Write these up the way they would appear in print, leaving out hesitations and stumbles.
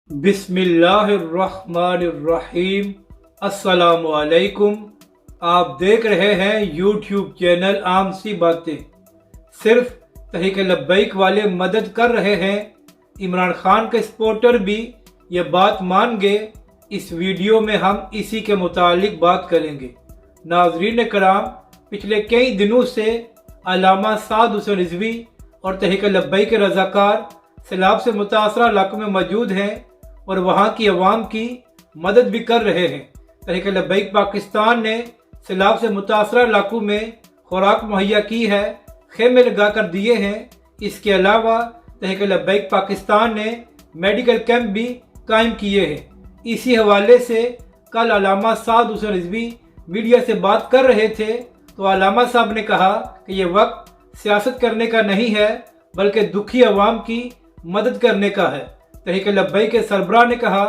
बिस्मिल्लाहिर्रहमानिर्रहीम। अस्सलामुअलैकुम। आप देख रहे हैं यूट्यूब चैनल आम सी बातें। सिर्फ तहरीक लब्बैक वाले मदद कर रहे हैं, इमरान खान के सपोर्टर भी ये बात मान गए। इस वीडियो में हम इसी के मुतालिक बात करेंगे। नाज़रीन कराम, पिछले कई दिनों से अल्लामा साद हुसैन रिजवी और तहरीक लब्बैक के रज़ाकार सैलाब से मुतासरा इलाकों में मौजूद हैं और वहाँ की आवाम की मदद भी कर रहे हैं। तहरीक लब्बैक पाकिस्तान ने सैलाब से मुतासरा इलाकों में खुराक मुहैया की है, खेमे लगा कर दिए हैं। इसके अलावा तहरीक लब्बैक पाकिस्तान ने मेडिकल कैंप भी कायम किए हैं। इसी हवाले से कल अल्लामा साद हुसैन रिजवी मीडिया से बात कर रहे थे तो अल्लामा साहब ने कहा कि ये वक्त सियासत करने का नहीं है बल्कि दुखी अवाम की मदद करने का है। तहरीक लब्बैक के सरबराह ने कहा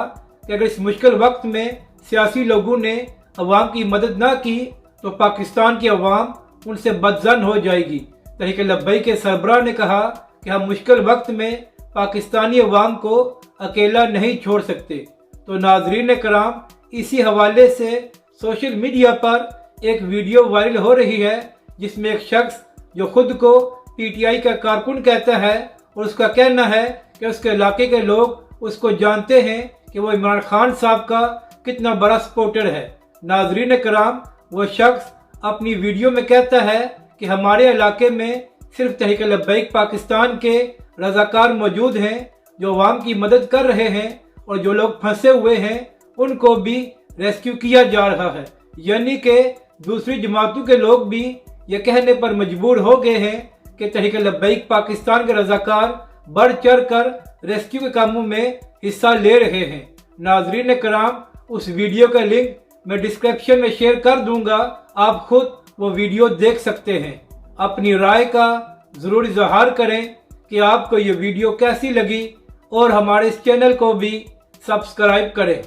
कि अगर इस मुश्किल वक्त में सियासी लोगों ने अवाम की मदद ना की तो पाकिस्तान की अवाम उनसे बदजन हो जाएगी। तहरीक लब्बैक के सरबराह ने कहा कि हम मुश्किल वक्त में पाकिस्तानी अवाम को अकेला नहीं छोड़ सकते। तो नाजरीन कराम, इसी हवाले से सोशल मीडिया पर एक वीडियो वायरल हो रही है जिसमें एक शख्स जो खुद को पीटीआई का कारकुन कहता है और उसका कहना है कि उसके इलाके के लोग उसको जानते हैं कि वो इमरान खान साहब का कितना बड़ा सपोर्टर है। नाजरीन कराम, वो शख्स अपनी वीडियो में कहता है कि हमारे इलाके में सिर्फ तहरीक लब्बैक पाकिस्तान के रज़ाकार मौजूद हैं जो अवाम की मदद कर रहे हैं और जो लोग फंसे हुए हैं उनको भी रेस्क्यू किया जा रहा है। यानी कि दूसरी जमातों के लोग भी ये कहने पर मजबूर हो गए हैं कि तहरीक लब्बैक पाकिस्तान के रज़ाकार बढ़ चढ़ कर रेस्क्यू के कामों में हिस्सा ले रहे हैं। नाजरीन कराम, उस वीडियो का लिंक मैं डिस्क्रिप्शन में शेयर कर दूंगा, आप खुद वो वीडियो देख सकते हैं। अपनी राय का ज़रूर इज़हार करें कि आपको ये वीडियो कैसी लगी और हमारे इस चैनल को भी सब्सक्राइब करें।